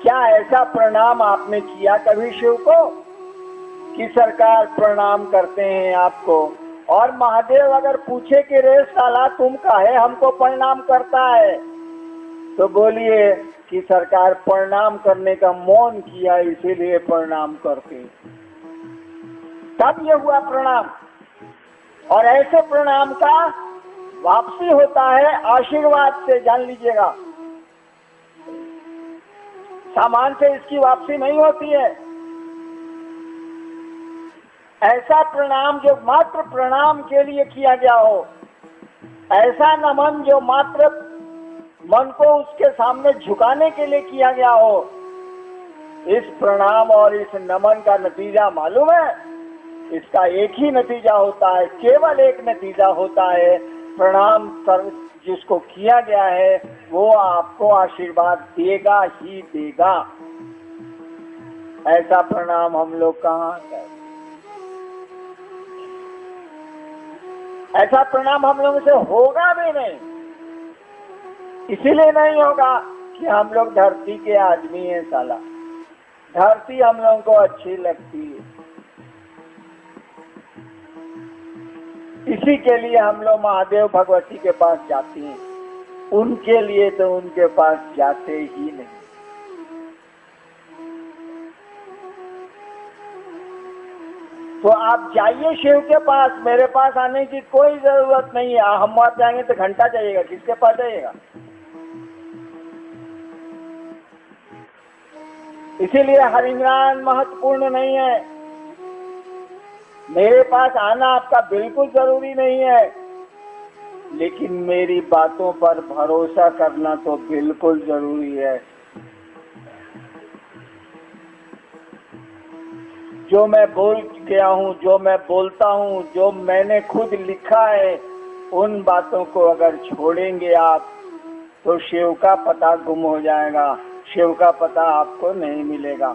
क्या ऐसा प्रणाम आपने किया कभी शिव को कि सरकार प्रणाम करते हैं आपको? और महादेव अगर पूछे कि रे साला तुम काहे हमको प्रणाम करता है, तो बोलिए कि सरकार प्रणाम करने का मौन किया इसीलिए प्रणाम करते। तब ये हुआ प्रणाम। और ऐसे प्रणाम का वापसी होता है आशीर्वाद से, जान लीजिएगा। सामान से इसकी वापसी नहीं होती है। ऐसा प्रणाम जो मात्र प्रणाम के लिए किया गया हो, ऐसा नमन जो मात्र मन को उसके सामने झुकाने के लिए किया गया हो, इस प्रणाम और इस नमन का नतीजा मालूम है? इसका एक ही नतीजा होता है, केवल एक नतीजा होता है। प्रणाम कर जिसको किया गया है वो आपको आशीर्वाद देगा ही देगा। ऐसा प्रणाम हम लोग कहाँ करें? ऐसा प्रणाम हम लोगों से होगा भी नहीं। इसीलिए नहीं होगा कि हम लोग धरती के आदमी हैं साला। धरती हम लोगों को अच्छी लगती है, इसी के लिए हम लोग महादेव भगवती के पास जाते हैं। उनके लिए तो उनके पास जाते ही नहीं। तो आप जाइए शिव के पास, मेरे पास आने की कोई जरूरत नहीं है। हम वहां जाएंगे तो घंटा जाइएगा, किसके पास जाइएगा? इसीलिए हरिनाम महत्वपूर्ण नहीं है। मेरे पास आना आपका बिल्कुल जरूरी नहीं है, लेकिन मेरी बातों पर भरोसा करना तो बिल्कुल जरूरी है। जो मैं बोल गया हूँ, जो मैं बोलता हूँ, जो मैंने खुद लिखा है, उन बातों को अगर छोड़ेंगे आप तो शिव का पता गुम हो जाएगा, शिव का पता आपको नहीं मिलेगा।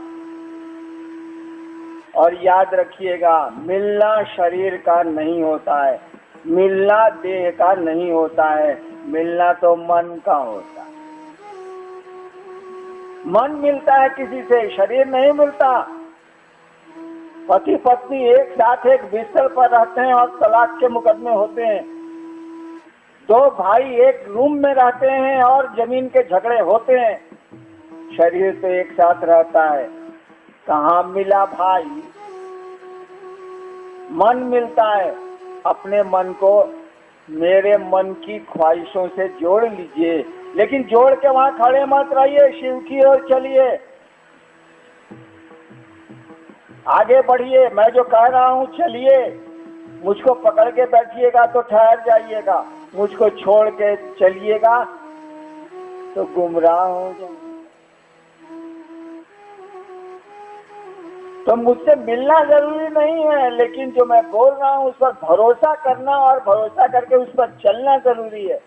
और याद रखिएगा, मिलना शरीर का नहीं होता है, मिलना देह का नहीं होता है, मिलना तो मन का होता है। मन मिलता है किसी से, शरीर नहीं मिलता। पति पत्नी एक साथ एक बिस्तर पर रहते हैं और तलाक के मुकदमे होते हैं। दो भाई एक रूम में रहते हैं और जमीन के झगड़े होते हैं। शरीर तो एक साथ रहता है, कहाँ मिला भाई? मन मिलता है। अपने मन को मेरे मन की ख्वाहिशों से जोड़ लीजिए, लेकिन जोड़ के वहां खड़े मत रहिए, शिव की ओर चलिए, आगे बढ़िए। मैं जो कह रहा हूँ चलिए। मुझको पकड़ के बैठिएगा तो ठहर जाइएगा, मुझको छोड़ के चलिएगा तो गुमराह हो जाएंगे। तो मुझसे मिलना जरूरी नहीं है, लेकिन जो मैं बोल रहा हूँ उस पर भरोसा करना और भरोसा करके उस पर चलना जरूरी है।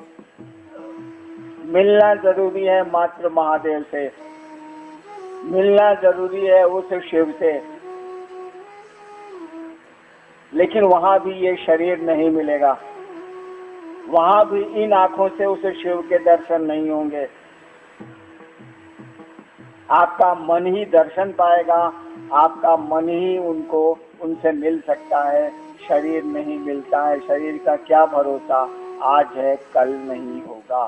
मिलना जरूरी है मात्र महादेव से, मिलना जरूरी है उस शिव से, लेकिन वहां भी ये शरीर नहीं मिलेगा, वहां भी इन आंखों से उस शिव के दर्शन नहीं होंगे। आपका मन ही दर्शन पाएगा, आपका मन ही उनसे मिल सकता है। शरीर नहीं मिलता है, शरीर का क्या भरोसा, आज है कल नहीं होगा।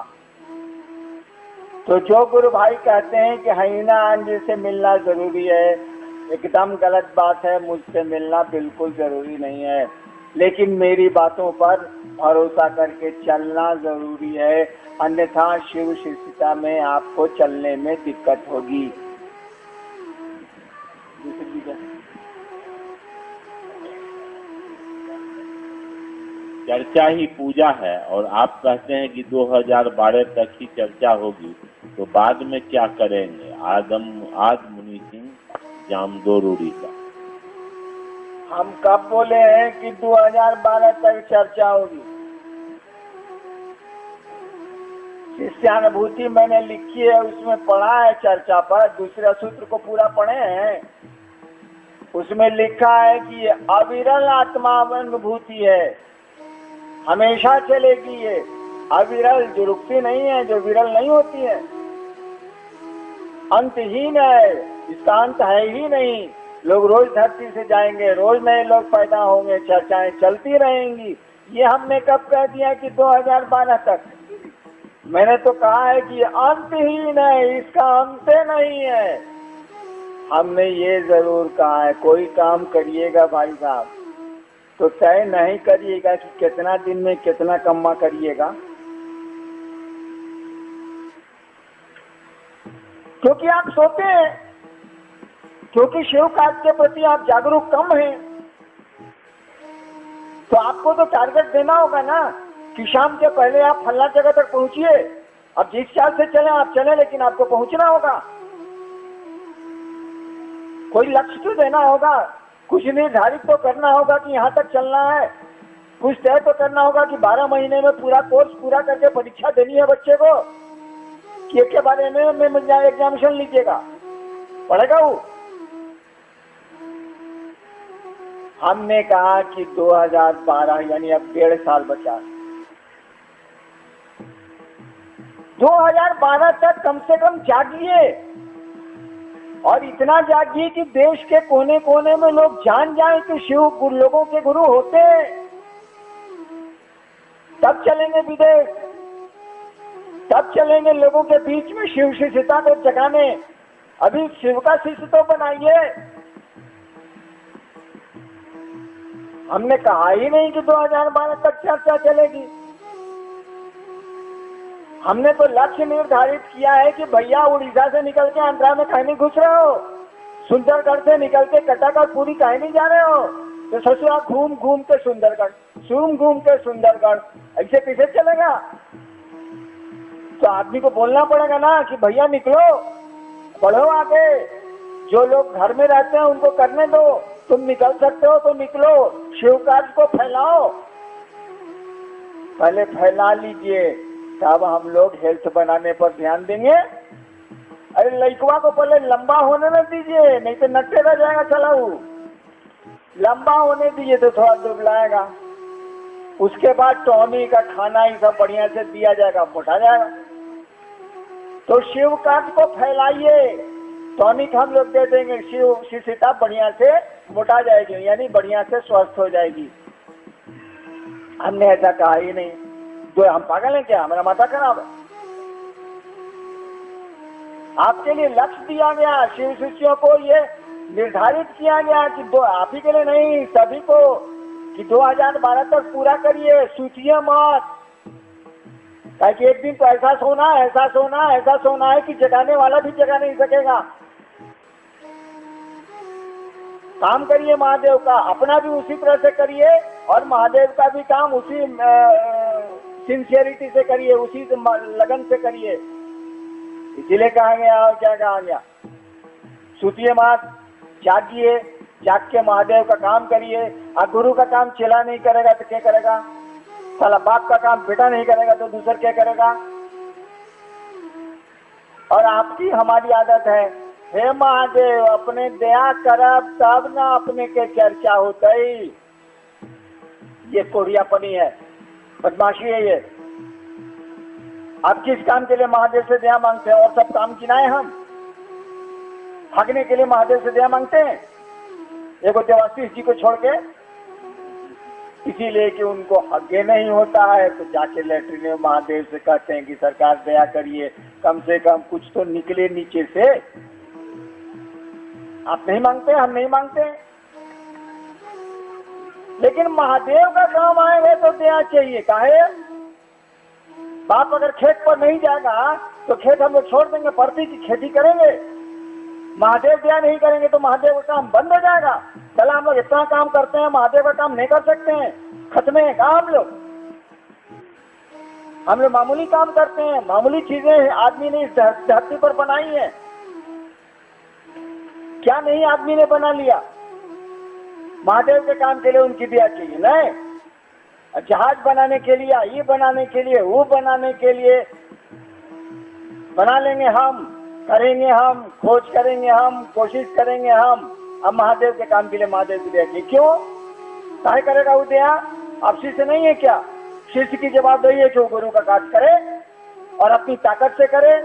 तो जो गुरु भाई कहते हैं कि हईना अंजी से मिलना जरूरी है, एकदम गलत बात है। मुझसे मिलना बिल्कुल जरूरी नहीं है, लेकिन मेरी बातों पर भरोसा करके चलना जरूरी है, अन्यथा शिव शिष्यता में आपको चलने में दिक्कत होगी। चर्चा ही पूजा है और आप कहते हैं कि 2012 तक ही चर्चा होगी, तो बाद में क्या करेंगे? आद मुनि सिंह जामदोरूरी का। हम कब बोले हैं कि 2012 तक चर्चा होगी? शिष्यानुभूति मैंने लिखी है, उसमें पढ़ा है चर्चा पर। दूसरा सूत्र को पूरा पढ़े हैं, उसमें लिखा है कि अविरल आत्मा अनुभूति है, हमेशा चलेगी। ये अविरल जो रुकती नहीं है, जो विरल नहीं होती है। अंतहीन है, इसका अंत है ही नहीं। लोग रोज धरती से जाएंगे, रोज नए लोग पैदा होंगे, चर्चाएं चलती रहेंगी। ये हमने कब कह दिया कि 2012 तक? मैंने तो कहा है कि अंतहीन है, इसका अंत नहीं है। हमने ये जरूर कहा है, कोई काम करिएगा भाई साहब तो तय नहीं करिएगा कि कितना दिन में कितना कमा करिएगा, क्योंकि आप सोते हैं, क्योंकि शिव कार्य के प्रति आप जागरूक कम हैं। तो आपको तो टारगेट देना होगा ना कि शाम के पहले आप फलना जगह तक पहुंचिए। अब जिस चाल से चले आप चले, लेकिन आपको पहुंचना होगा। कोई लक्ष्य तो देना होगा, कुछ निर्धारित तो करना होगा कि यहाँ तक चलना है। कुछ तय तो करना होगा कि 12 महीने में पूरा कोर्स पूरा करके परीक्षा देनी है बच्चे को, कि एक के बारे में एग्जामिनेशन लीजिएगा, पढ़ेगा वो। हमने कहा कि 2012 यानी अब 1.5 साल बचा। 2012 तक कम से कम जागिए, और इतना जागिए कि देश के कोने कोने में लोग जान जाएं कि शिव लोगों के गुरु होते हैं। तब चलेंगे विदेश, तब चलेंगे लोगों के बीच में शिव शिष्यता को जगाने। अभी शिव का शिष्य तो बनाइए। हमने कहा ही नहीं कि 2012 तक चर्चा चलेगी। हमने तो लक्ष्य निर्धारित किया है कि भैया उड़ीसा से निकल के आंध्रा में कहीं नहीं घुस रहे हो, सुंदरगढ़ से निकल के कटागढ़ पूरी कहीं नहीं जा रहे हो, तो ससुरा घूम घूम के सुंदरगढ़, घूम के सुंदरगढ़, ऐसे कैसे चलेगा? तो आदमी को बोलना पड़ेगा ना कि भैया निकलो, बढ़ो आगे। जो लोग घर में रहते हैं उनको करने दो, तुम निकल सकते हो तो निकलो, शिव कार्य को फैलाओ। पहले फैला लीजिए, तब हम लोग हेल्थ बनाने पर ध्यान देंगे। अरे लड़कवा को पहले लंबा होने न दीजिए, नहीं तो नट्टे रह जाएगा चलाऊ। लंबा होने दीजिए तो थोड़ा दुबलाएगा, उसके बाद टॉनी का खाना ही सब बढ़िया से दिया जाएगा, मोटा जाएगा। तो शिव कार्य को फैलाइए, टॉनिक हम लोग दे देंगे, शिव शिष्यता बढ़िया से मोटा जाएगी, यानी बढ़िया से स्वस्थ हो जाएगी। हमने ऐसा कहा ही नहीं। तो हम पागल हैं क्या? हमारा माथा खराब है। आपके लिए लक्ष्य दिया गया, शिव शिष्यों को ये निर्धारित किया गया कि आप ही के लिए नहीं, सभी को, कि 2012 तक पूरा करिए, सोचिए मत। ताकि एक दिन तो ऐसा सोना है कि जगाने वाला भी जगा नहीं सकेगा। काम करिए महादेव का, अपना भी उसी तरह से करिए और महादेव का भी काम उसी सिंसियरिटी से करिए, उसी लगन से करिए। इसीलिए कहा गया, और क्या कहा गया? सुतिए मत, जागिए, जाग के महादेव का काम करिए। और गुरु का काम चेला नहीं करेगा तो क्या करेगा? साला बाप का काम बेटा नहीं करेगा तो दूसरा क्या करेगा? और आपकी हमारी आदत है, हे महादेव अपने दया करब तब ना अपने के चर्चा होता ही। ये कोढ़ियापनी है, बदमाशी है ये। आप किस काम के लिए महादेव से दया मांगते हैं? और सब काम किनाए हम भागने के लिए महादेव से दया मांगते हैं, देखो देवाशीष जी को छोड़ के, इसीलिए कि उनको आगे नहीं होता है तो जाके लेटरिन में महादेव से कहते हैं कि सरकार दया करिए, कम से कम कुछ तो निकले नीचे से। आप नहीं मांगते, हम नहीं मांगते, लेकिन महादेव का काम आएगा तो दया चाहिए। काहे? बाप अगर खेत पर नहीं जाएगा तो खेत हम लोग छोड़ देंगे, परती की खेती करेंगे। महादेव दया नहीं करेंगे तो महादेव का काम बंद हो जाएगा। चला हम लोग इतना काम करते हैं, महादेव का काम नहीं कर सकते हैं, खत्म है कहा हम लोग? हम लोग मामूली काम करते हैं, मामूली चीजें आदमी ने इस धरती पर बनाई है। क्या नहीं आदमी ने बना लिया? महादेव के काम के लिए उनकी दया चाहिए। नहीं, जहाज बनाने के लिए, ये बनाने के लिए, वो बनाने के लिए बना लेंगे हम, करेंगे हम, खोज करेंगे हम, कोशिश करेंगे हम। अब महादेव के काम के लिए महादेव की दया चाहिए। क्यों? काहे करेगा वो दया? आप शिष्य नहीं है क्या? शिष्य की जवाबदेही है कि वो गुरु का कार्य करे और अपनी ताकत से करे।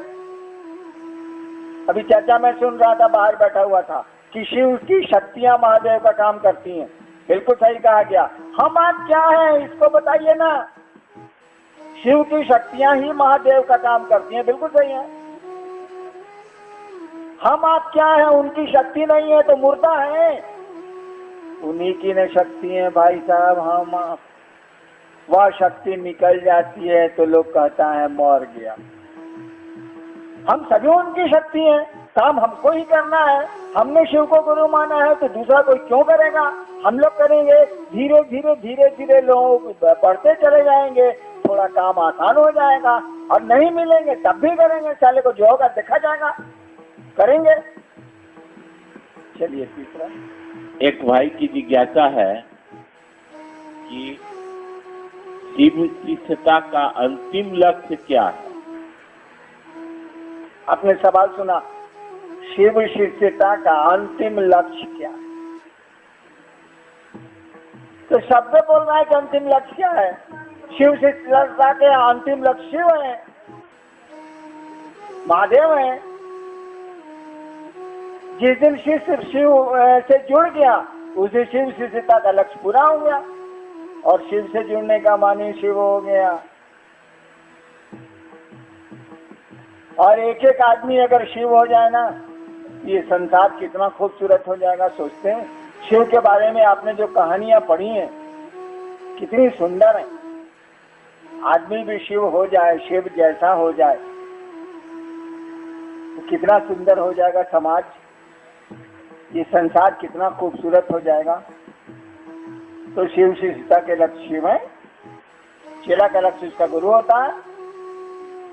अभी चर्चा में सुन रहा था, बाहर बैठा हुआ था कि शिव की शक्तियां महादेव का काम करती हैं। बिल्कुल सही कहा गया। हम आप क्या हैं इसको बताइए ना। शिव की शक्तियां ही महादेव का काम करती हैं, बिल्कुल सही है। हम आप क्या हैं, उनकी शक्ति नहीं है तो मुर्दा है। उन्हीं की न शक्ति है भाई साहब। हम आप वह शक्ति निकल जाती है तो लोग कहता है मर गया। हम सभी उनकी शक्ति है, काम हमको ही करना है। हमने शिव को गुरु माना है तो दूसरा कोई क्यों करेगा। हम लोग करेंगे, धीरे धीरे धीरे धीरे लोग बढ़ते चले जाएंगे, थोड़ा काम आसान हो जाएगा। और नहीं मिलेंगे तब भी करेंगे, साले को जो होगा देखा जाएगा, करेंगे। चलिए तीसरा। एक भाई की जिज्ञासा है कि शिव शिष्यता का अंतिम लक्ष्य क्या है। आपने सवाल सुना, शिव शिष्यता का अंतिम लक्ष्य क्या है? तो शब्द बोल रहा है कि अंतिम लक्ष्य क्या है। शिव शिष्यता के अंतिम लक्ष्य शिव है, महादेव है। जिस दिन शिष्य शिव से जुड़ गया उसे शिव शिष्यता का लक्ष्य पूरा हो गया। और शिव से जुड़ने का मानी शिव हो गया। और एक एक आदमी अगर शिव हो जाए ना, ये संसार कितना खूबसूरत हो जाएगा। सोचते हैं शिव के बारे में आपने जो कहानियां पढ़ी हैं कितनी सुंदर है। आदमी भी शिव हो जाए, शिव जैसा हो जाए तो कितना सुंदर हो जाएगा समाज, ये संसार कितना खूबसूरत हो जाएगा। तो शिव शिष्यता के लक्ष्य शिव है, चेला का लक्ष्य उसका गुरु होता है।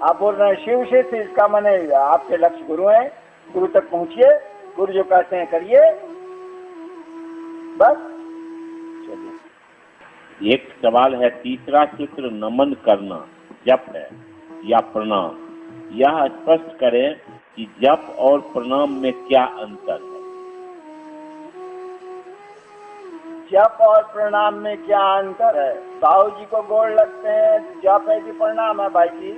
आप बोल रहे हैं शिव शिष्य, इसका माने आपके लक्ष्य गुरु है। गुरु तक पहुंचिए, गुरु जो कहते हैं करिए, बस। चलिए एक सवाल है, तीसरा सूत्र नमन करना जप है या प्रणाम। यह स्पष्ट करें कि जप और प्रणाम में क्या अंतर है। जप और प्रणाम में क्या अंतर है? बाबू जी को गोड़ लगते हैं, जप है कि प्रणाम है भाई जी?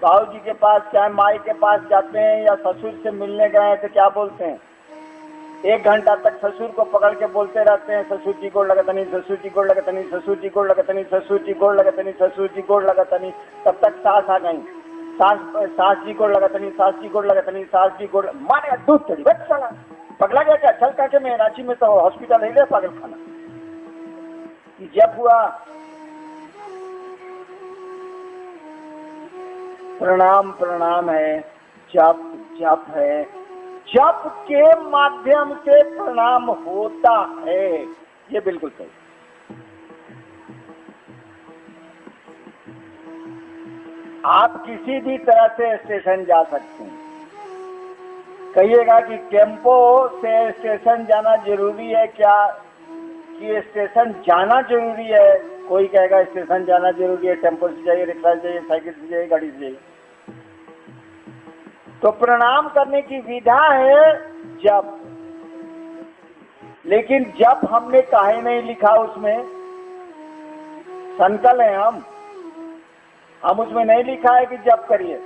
बाबू जी के पास चाहे माई के पास जाते हैं या ससुर से मिलने गए तो क्या बोलते हैं? 1 घंटा तक ससुर को पकड़ के बोलते रहते हैं, ससुर जी गोड़ लगत नहीं, ससुर जी गोड़ लगत नहीं, ससुर जी गोड़ लगत नहीं, ससुर जी गोड़ लगत नहीं, ससुर जी गोड़ लगत नहीं। तब तक सास आ गई, सास जी गोड़ लगत नहीं, सास जी गोड़ लगत नहीं, सास जी गोड़ मारे दूध चढ़ी बच चला। पगला गया क्या? चल करके मैं रांची में तो हॉस्पिटल है पागल खाना। जब हुआ प्रणाम प्रणाम है, जप जप है, जप के माध्यम से प्रणाम होता है। ये बिल्कुल सही। आप किसी भी तरह से स्टेशन जा सकते हैं। कहिएगा कि टेम्पो से स्टेशन जाना जरूरी है क्या, कि स्टेशन जाना जरूरी है? कोई कहेगा स्टेशन जाना जरूरी है, टेम्पो से जाइए, रिक्शा से जाइए, साइकिल से जाइए, गाड़ी से जाइए। तो प्रणाम करने की विधा है जप। लेकिन जप हमने काहे नहीं लिखा उसमें? संकल है हम उसमें नहीं लिखा है कि जप करिए।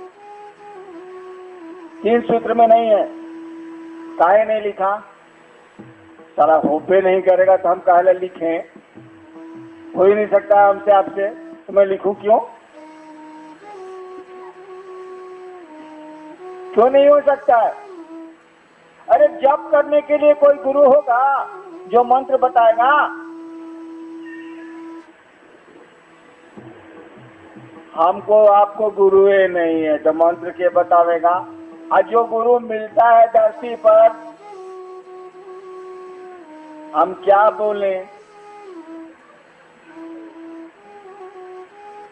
3 सूत्र में नहीं है। काहे नहीं लिखा? सारा होपे नहीं करेगा तो हम काहे लिखें? हो ही नहीं सकता हमसे आपसे, तो मैं लिखूं क्यों? क्यों नहीं हो सकता है? अरे जप करने के लिए कोई गुरु होगा जो मंत्र बताएगा। हमको आपको गुरु ही नहीं है तो मंत्र के बतावेगा। और जो गुरु मिलता है धरती पर, हम क्या बोलें?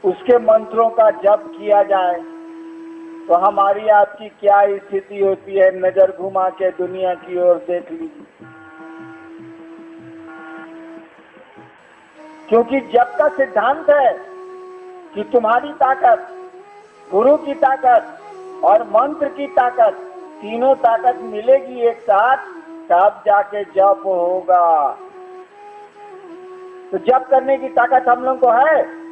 उसके मंत्रों का जप किया जाए तो हमारी आपकी क्या स्थिति होती है? नजर घुमा के दुनिया की ओर देख लीजिए। क्योंकि जप का सिद्धांत है कि तुम्हारी ताकत, गुरु की ताकत और मंत्र की ताकत, तीनों ताकत मिलेगी एक साथ, तब जाके जप होगा। तो जप करने की ताकत हम लोग को है।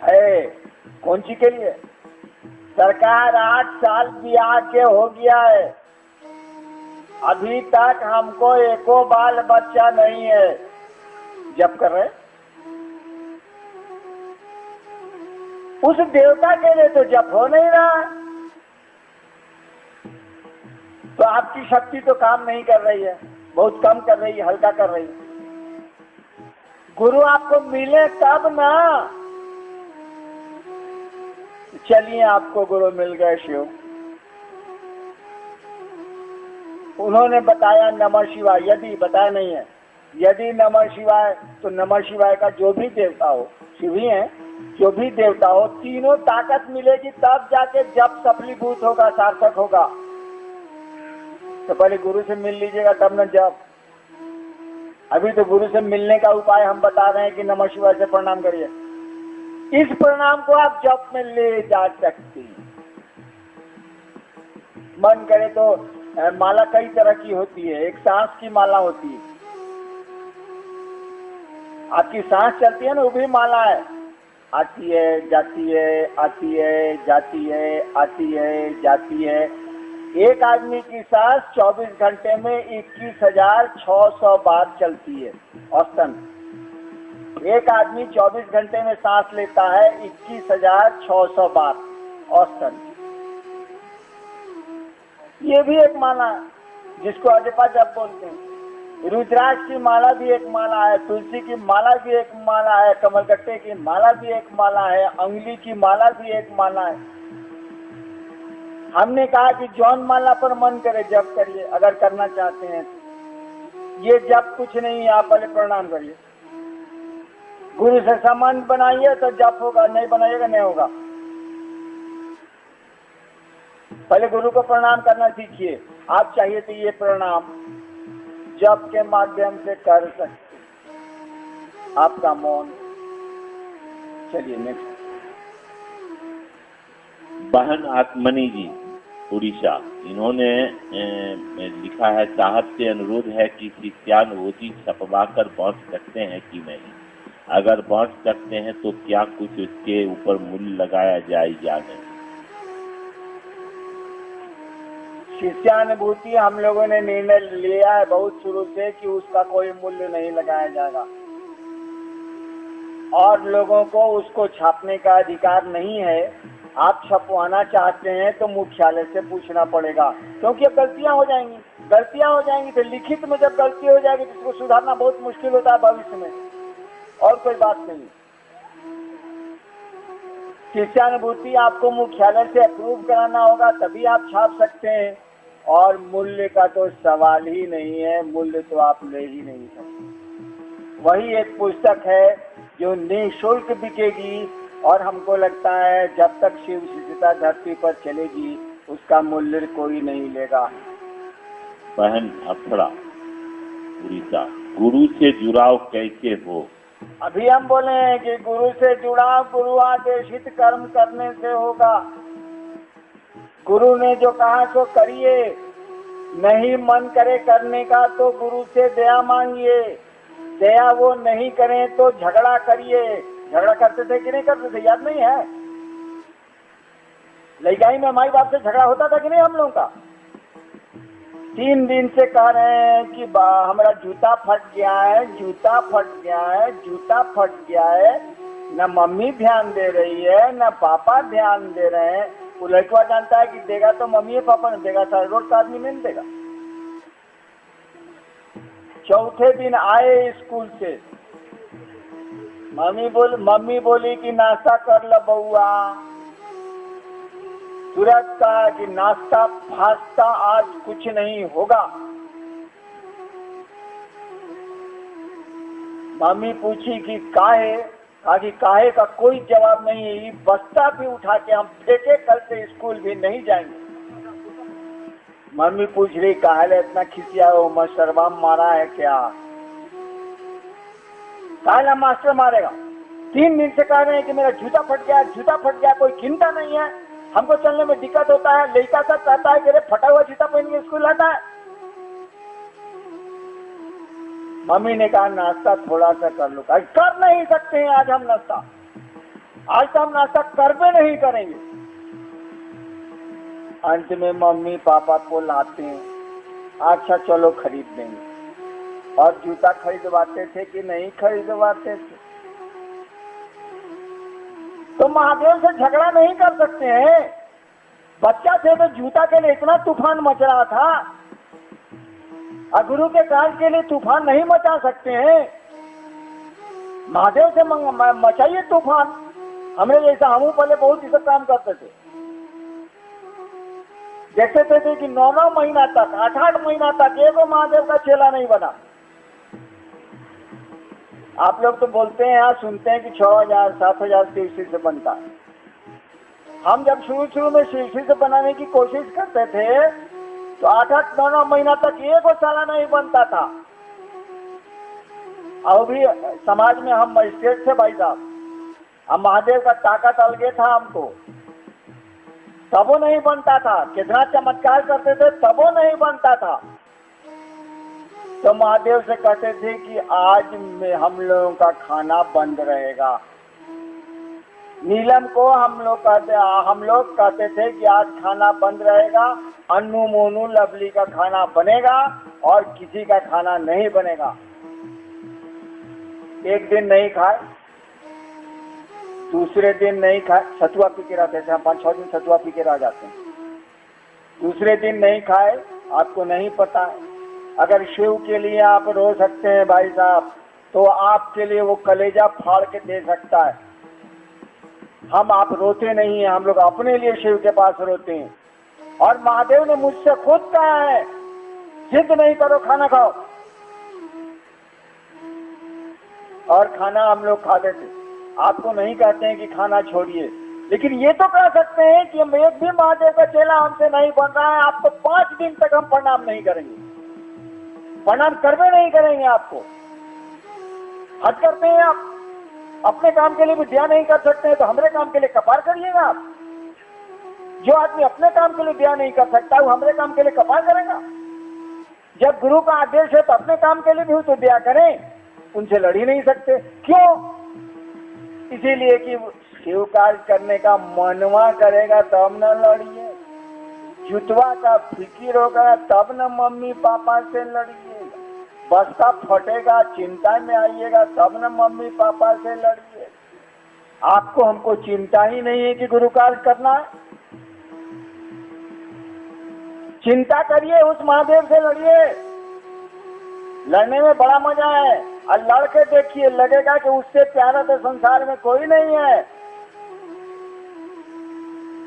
है कौन सी के लिए? सरकार 8 साल बिहार के हो गया है, अभी तक हमको एको बाल बच्चा नहीं है। जब कर रहे उस देवता के लिए तो जप हो नहीं रहा, तो आपकी शक्ति तो काम नहीं कर रही है, बहुत कम कर रही है, हल्का कर रही है। गुरु आपको मिले तब ना। चलिए आपको गुरु मिल गए शिव, उन्होंने बताया नमः शिवाय, यदि बताया नहीं है, यदि नमः शिवाय तो नमः शिवाय का जो भी देवता हो, शिव ही है, जो भी देवता हो, तीनों ताकत मिलेगी तब जाके जब सफलीभूत होगा, सार्थक होगा। तो पहले गुरु से मिल लीजिएगा तब न जब। अभी तो गुरु से मिलने का उपाय हम बता रहे हैं कि नमः शिवाय से प्रणाम करिए। इस प्रणाम को आप जप में ले जा सकते हैं। मन करे तो माला कई तरह की होती है, एक सांस की माला होती है, आपकी सांस चलती है ना, वो भी माला है, आती है जाती है, आती है जाती है, आती है जाती है। एक आदमी की सांस 24 घंटे में 21,600 बार चलती है औसतन। एक आदमी 24 घंटे में सांस लेता है 21,600 बार औसतन। ये भी एक माला है जिसको अजपा जप बोलते हैं। रुद्राक्ष की माला भी एक माला है, तुलसी की माला भी एक माला है, कमलगट्टे की माला भी एक माला है, अंगुली की माला भी एक माला है। हमने कहा कि जौन माला पर मन करे जप करिए, अगर करना चाहते हैं तो। ये जप कुछ नहीं है, आप पहले प्रणाम करिए, गुरु से संबंध बनाइए तो जप होगा, नहीं बनाइएगा नहीं होगा। पहले गुरु को प्रणाम करना सीखिए। आप चाहिए तो ये प्रणाम जप के माध्यम से कर सकते। आपका मौन। चलिए नेक्स्ट। बहन आत्मनी जी उड़ीसा, इन्होंने लिखा है, साहब से अनुरोध है कि शिष्यानुभूति छपवा कर बांट सकते हैं कि नहीं? अगर बांट सकते हैं तो क्या कुछ उसके ऊपर मूल्य लगाया जाए या नहीं? शिष्यानुभूति हम लोगों ने निर्णय लिया है बहुत शुरू से कि उसका कोई मूल्य नहीं लगाया जाएगा, और लोगों को उसको छापने का अधिकार नहीं है। आप छपवाना चाहते हैं तो मुख्यालय से पूछना पड़ेगा, क्योंकि अब गलतियां हो जाएंगी तो लिखित में जब गलती हो जाएगी तो उसको सुधारना बहुत मुश्किल होता है भविष्य में, और कोई बात नहीं। शिष्यानुभूति आपको मुख्यालय से अप्रूव कराना होगा तभी आप छाप सकते हैं, और मूल्य का तो सवाल ही नहीं है, मूल्य तो आप ले ही नहीं सकते। वही एक पुस्तक है जो निःशुल्क बिकेगी, और हमको लगता है जब तक शिव शिष्यता धरती पर चलेगी उसका मूल्य कोई नहीं लेगा। बहन अफड़ा उड़ीसा, गुरु से जुड़ाव कैसे हो? अभी हम बोले हैं कि गुरु से जुड़ाव गुरु आदेशित कर्म करने से होगा। गुरु ने जो कहा सो करिए, नहीं मन करे करने का तो गुरु से दया मांगिए, दया वो नहीं करें तो झगड़ा करिए। झगड़ा करते थे कि नहीं करते थे, याद नहीं है? लड़ाई में माई बाप से झगड़ा होता था कि नहीं हम लोगों का? 3 दिन से कह रहे हैं कि हमारा जूता फट गया है, जूता फट गया है, जूता फट गया है। न मम्मी ध्यान दे रही है न पापा ध्यान दे रहे हैं। वो लड़का जानता है कि देगा तो मम्मी पापा ने देगा, सारे रोड का आदमी नहीं देगा। चौथे दिन आए स्कूल से, मम्मी बोली कि नाश्ता कर लो बउआ। तुरंत कहा कि नाश्ता फास्ता आज कुछ नहीं होगा। मम्मी पूछी कि काहे? कहा कि काहे का कोई जवाब नहीं है, बस्ता भी उठा के हम फेंके, कल से स्कूल भी नहीं जाएंगे। मम्मी पूछ रही काहे इतना खिसिया हो, मास्टरबा मारा है क्या? काहे मास्टर मारेगा? 3 दिन से कह रहे हैं कि मेरा जूता फट गया, जूता फट गया, कोई चिंता नहीं है, हमको चलने में दिक्कत होता है। लड़का सब कहता है कि अरे फटा हुआ जूता पहन के स्कूल आता है। मम्मी ने कहा नाश्ता थोड़ा सा कर लो। कर नहीं सकते हैं आज हम नाश्ता, आज तो हम नाश्ता करबे नहीं करेंगे। अंत में मम्मी पापा को लाते हैं, अच्छा चलो खरीद देंगे। और जूता खरीदवाते थे कि नहीं खरीदवाते थे? तो महादेव से झगड़ा नहीं कर सकते हैं। बच्चा थे तो जूता के लिए इतना तूफान मच रहा था, और गुरु के कान के लिए तूफान नहीं मचा सकते हैं। महादेव से मचाइए तूफान। हमने जैसा हम पहले बहुत ही सब काम करते थे, देखते थे कि 9-9 महीना तक 8-8 महीना तक एक महादेव का चेला नहीं बना। आप लोग तो बोलते हैं यहाँ सुनते हैं कि 6,000-7,000 शिवसी से बनता है। हम जब शुरू में शिवसी से बनाने की कोशिश करते थे तो 8-8 9-9 महीना तक एक साला नहीं बनता था। और भी समाज में हम मजिस्ट्रेट थे भाई साहब, हम महादेव का ताकत अलगे था हमको, तबो नहीं बनता था। कितना चमत्कार करते थे तबो नहीं बनता था। तो महादेव से कहते थे कि आज में हम लोगों का खाना बंद रहेगा। नीलम को हम लोग कहते थे कि आज खाना बंद रहेगा, अन्नू मोनू लवली का खाना बनेगा और किसी का खाना नहीं बनेगा। एक दिन नहीं खाए, दूसरे दिन नहीं खाए, सतुआ पी के रहते थे हम, 5-6 दिन सतुआ पी के रह जाते हैं। दूसरे दिन नहीं खाए, आपको नहीं पता है। अगर शिव के लिए आप रो सकते हैं भाई साहब, तो आपके लिए वो कलेजा फाड़ के दे सकता है। हम आप रोते नहीं हैं, हम लोग अपने लिए शिव के पास रोते हैं। और महादेव ने मुझसे खुद कहा है, जिद नहीं करो, खाना खाओ। और खाना हम लोग खाते थे। आपको नहीं कहते हैं कि खाना छोड़िए, लेकिन ये तो कह सकते हैं कि हम एक भी महादेव का चेला हमसे नहीं बन रहा है, आपको 5 दिन तक हम प्रणाम नहीं करेंगे, प्रणाम करवे नहीं करेंगे आपको। हद करते हैं आप, अपने काम के लिए विद्या नहीं कर सकते हैं तो हमारे काम के लिए कपार करिएगा आप। जो आदमी अपने काम के लिए विद्या नहीं कर सकता वो हमारे काम के लिए कपार करेगा। जब गुरु का आदेश है तो अपने काम के लिए भी तो विद्या करें, उनसे लड़ ही नहीं सकते। क्यों? इसीलिए कि शिव कार्य करने का मनवा करेगा तब न लड़िए, जुतवा का फिकिर होगा तब न मम्मी पापा से लड़िए, बस्ता फटेगा चिंता में आइएगा तब न मम्मी पापा से लड़िए। आपको हमको चिंता ही नहीं है कि गुरु कार्य करना है। चिंता करिए, उस महादेव से लड़िए। लड़ने में बड़ा मजा है, और लड़के देखिए लगेगा कि उससे प्यारा तो संसार में कोई नहीं है।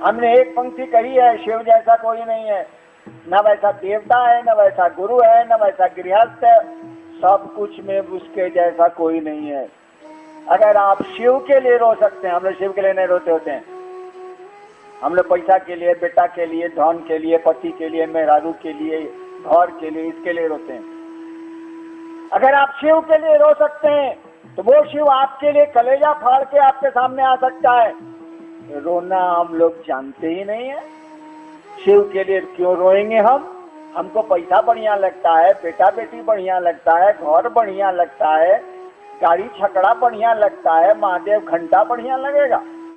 हमने एक पंक्ति कही है, शिव जैसा कोई नहीं है, न वैसा देवता है, न वैसा गुरु है, न वैसा गृहस्थ है, सब कुछ में उसके जैसा कोई नहीं है। अगर आप शिव के लिए रो सकते हैं, हम लोग शिव के लिए नहीं रोते होते हैं। हम लोग पैसा के लिए, बेटा के लिए, धन के लिए, पति के लिए, मेहरारू के लिए, घर के लिए, इसके लिए रोते हैं। अगर आप शिव के लिए रो सकते हैं तो वो शिव आपके लिए कलेजा फाड़ के आपके सामने आ सकता है। रोना हम लोग जानते ही नहीं है। शिव के लिए क्यों रोएंगे हम? हमको पैसा बढ़िया लगता है, बेटा बेटी बढ़िया लगता है, घर बढ़िया लगता है, गाड़ी छकड़ा बढ़िया लगता है, महादेव घंटा बढ़िया लगेगा।